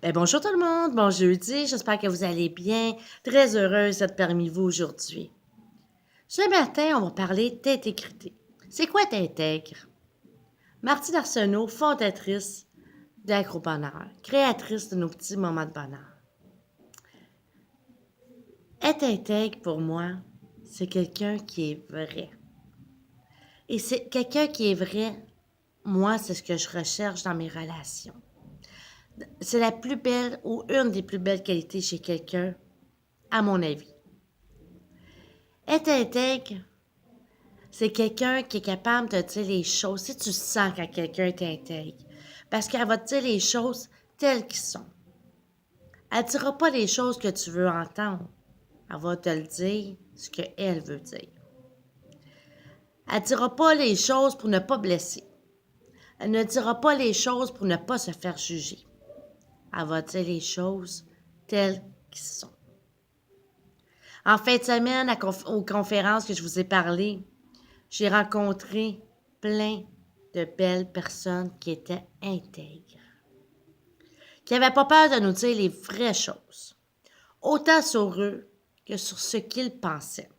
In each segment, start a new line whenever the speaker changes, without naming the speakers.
Bonjour tout le monde, bon jeudi, j'espère que vous allez bien. Très heureuse d'être parmi vous aujourd'hui. Ce matin, on va parler d'intégrité. C'est quoi t'intègre? Martine Arsenault, fondatrice d'Agro-Bonheur, créatrice de nos petits moments de bonheur. Être intègre, pour moi, c'est quelqu'un qui est vrai. Et c'est quelqu'un qui est vrai, moi, c'est ce que je recherche dans mes relations. C'est la plus belle ou une des plus belles qualités chez quelqu'un, à mon avis. Être intègre, c'est quelqu'un qui est capable de dire les choses. Si tu sens quand quelqu'un est intègre, parce qu'elle va te dire les choses telles qu'elles sont. Elle ne dira pas les choses que tu veux entendre. Elle va te le dire ce qu'elle veut dire. Elle ne dira pas les choses pour ne pas blesser. Elle ne dira pas les choses pour ne pas se faire juger. Elle va dire les choses telles qu'elles sont. En fin de semaine, aux conférences que je vous ai parlé, j'ai rencontré plein de belles personnes qui étaient intègres, qui n'avaient pas peur de nous dire les vraies choses, autant sur eux que sur ce qu'ils pensaient.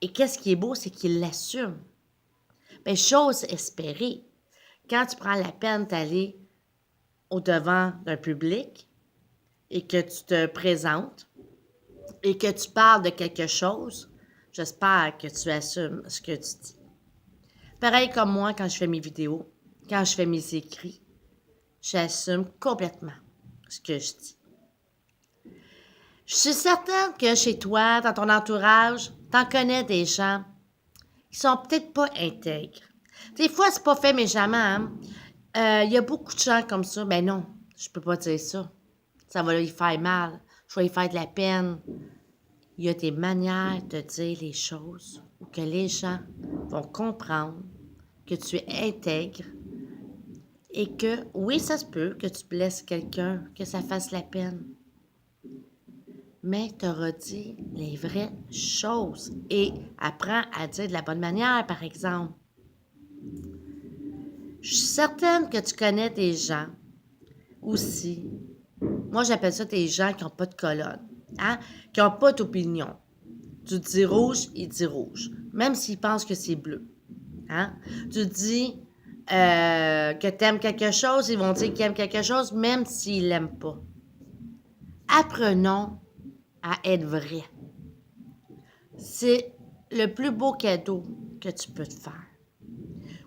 Et qu'est-ce qui est beau, c'est qu'ils l'assument. Chose espérée, quand tu prends la peine d'aller au-devant d'un public et que tu te présentes et que tu parles de quelque chose, j'espère que tu assumes ce que tu dis. Pareil comme moi quand je fais mes vidéos, quand je fais mes écrits, j'assume complètement ce que je dis. Je suis certaine que chez toi, dans ton entourage, t'en connais des gens qui sont peut-être pas intègres. Des fois, c'est pas fait méchamment. Il y a beaucoup de gens comme ça. Ben non, je peux pas dire ça. Ça va lui faire mal. Je vais lui faire de la peine. Il y a des manières de dire les choses où que les gens vont comprendre que tu es intègre et que, oui, ça se peut que tu blesses quelqu'un, que ça fasse la peine. Mais tu auras dit les vraies choses et apprends à dire de la bonne manière, par exemple. Je suis certaine que tu connais des gens aussi. Moi, j'appelle ça des gens qui n'ont pas de colonne, hein? Qui n'ont pas d'opinion. Tu dis rouge, il dit rouge, même s'il pense que c'est bleu. Hein? Tu dis que tu aimes quelque chose, ils vont dire qu'ils aiment quelque chose, même s'ils ne l'aiment pas. Apprenons à être vrai. C'est le plus beau cadeau que tu peux te faire.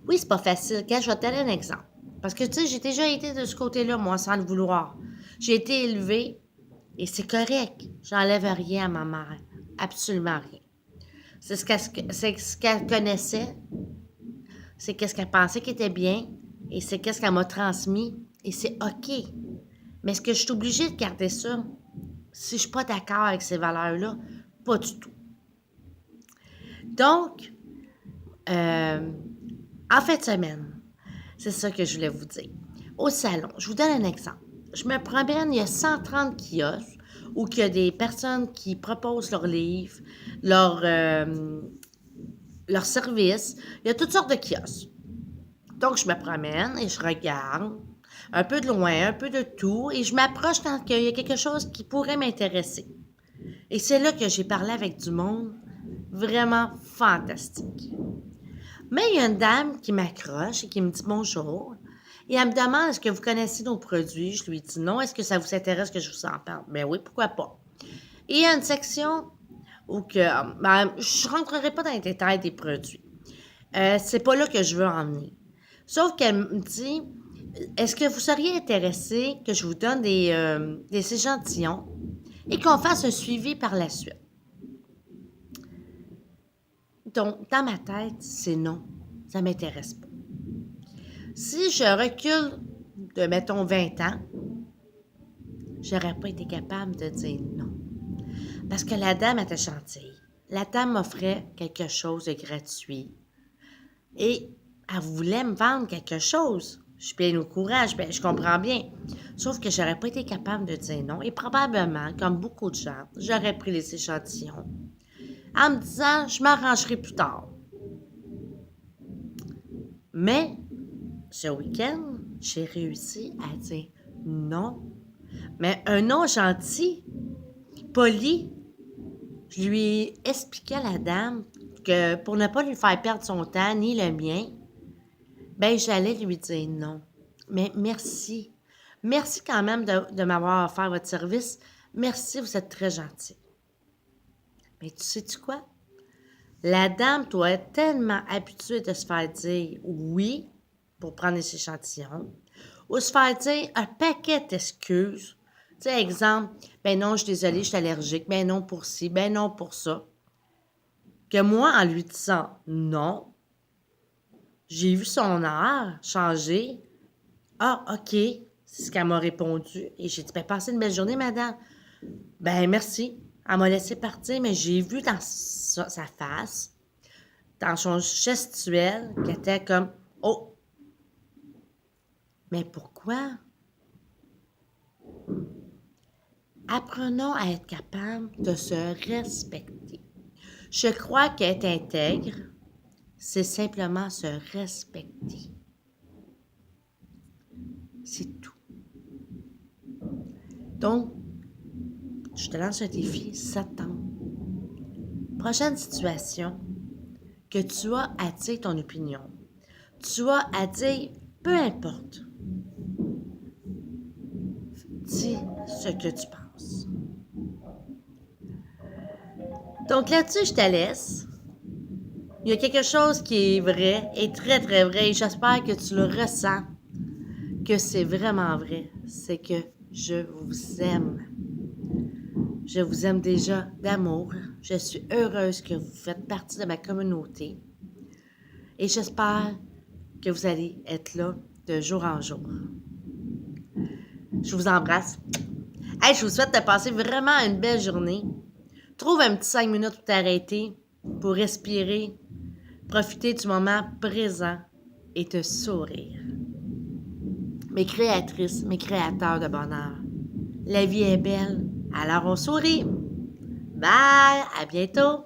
Oui, c'est pas facile. Quand je vais te donner un exemple. Parce que, tu sais, j'ai déjà été de ce côté-là, moi, sans le vouloir. J'ai été élevée et c'est correct. J'enlève rien à ma mère. Absolument rien. C'est ce qu'elle connaissait. C'est ce qu'elle pensait qui était bien. Et c'est ce qu'elle m'a transmis. Et c'est OK. Mais est-ce que je suis obligée de garder ça? Si je ne suis pas d'accord avec ces valeurs-là, pas du tout. Donc, en fin de semaine, c'est ça que je voulais vous dire. Au salon, je vous donne un exemple. Je me promène, il y a 130 kiosques où il y a des personnes qui proposent leurs livres, leurs services. Il y a toutes sortes de kiosques. Donc, je me promène et je regarde un peu de loin, un peu de tout, et je m'approche quand il y a quelque chose qui pourrait m'intéresser. Et c'est là que j'ai parlé avec du monde vraiment fantastique. Mais il y a une dame qui m'accroche et qui me dit bonjour. Et elle me demande, est-ce que vous connaissez nos produits? Je lui dis non. Est-ce que ça vous intéresse que je vous en parle? Ben oui, pourquoi pas. Et il y a une section où je ne rentrerai pas dans les détails des produits. C'est pas là que je veux en venir. Sauf qu'elle me dit, est-ce que vous seriez intéressé que je vous donne des échantillons et qu'on fasse un suivi par la suite? Donc, dans ma tête, c'est non. Ça ne m'intéresse pas. Si je recule de, mettons, 20 ans, j'aurais pas été capable de dire non. Parce que la dame était gentille. La dame m'offrait quelque chose de gratuit. Et elle voulait me vendre quelque chose. Je suis bien au courant, je comprends bien. Sauf que j'aurais pas été capable de dire non. Et probablement, comme beaucoup de gens, j'aurais pris les échantillons en me disant, je m'arrangerai plus tard. Mais ce week-end, j'ai réussi à dire non Mais un non gentil, poli, je lui expliquais à la dame que pour ne pas lui faire perdre son temps ni le mien, ben j'allais lui dire non. Mais merci. Merci quand même de m'avoir offert votre service. Merci, vous êtes très gentil. Mais tu sais-tu quoi? La dame doit être tellement habituée de se faire dire oui pour prendre les échantillons ou se faire dire un paquet d'excuses. Tu sais, exemple, ben non, je suis désolée, je suis allergique, ben non pour ci, ben non pour ça. Que moi, en lui disant non, j'ai vu son air changer. Ah, OK, c'est ce qu'elle m'a répondu. Et j'ai dit, ben passez une belle journée, madame. Ben merci. Elle m'a laissé partir, mais j'ai vu dans sa face, dans son gestuel, qu'elle était comme, oh, mais pourquoi? Apprenons à être capable de se respecter. Je crois qu'être intègre, c'est simplement se respecter. C'est tout. Donc, je te lance un défi, septembre. Prochaine situation que tu as à dire ton opinion. Tu as à dire, peu importe. Dis ce que tu penses. Donc là-dessus, je te laisse. Il y a quelque chose qui est vrai et très, très vrai. Et j'espère que tu le ressens, que c'est vraiment vrai. C'est que je vous aime. Je vous aime déjà d'amour. Je suis heureuse que vous faites partie de ma communauté. Et j'espère que vous allez être là de jour en jour. Je vous embrasse. Hey, je vous souhaite de passer vraiment une belle journée. Trouve un petit 5 minutes pour t'arrêter, pour respirer, profiter du moment présent et te sourire. Mes créatrices, mes créateurs de bonheur, la vie est belle, alors on sourit. Bye, à bientôt.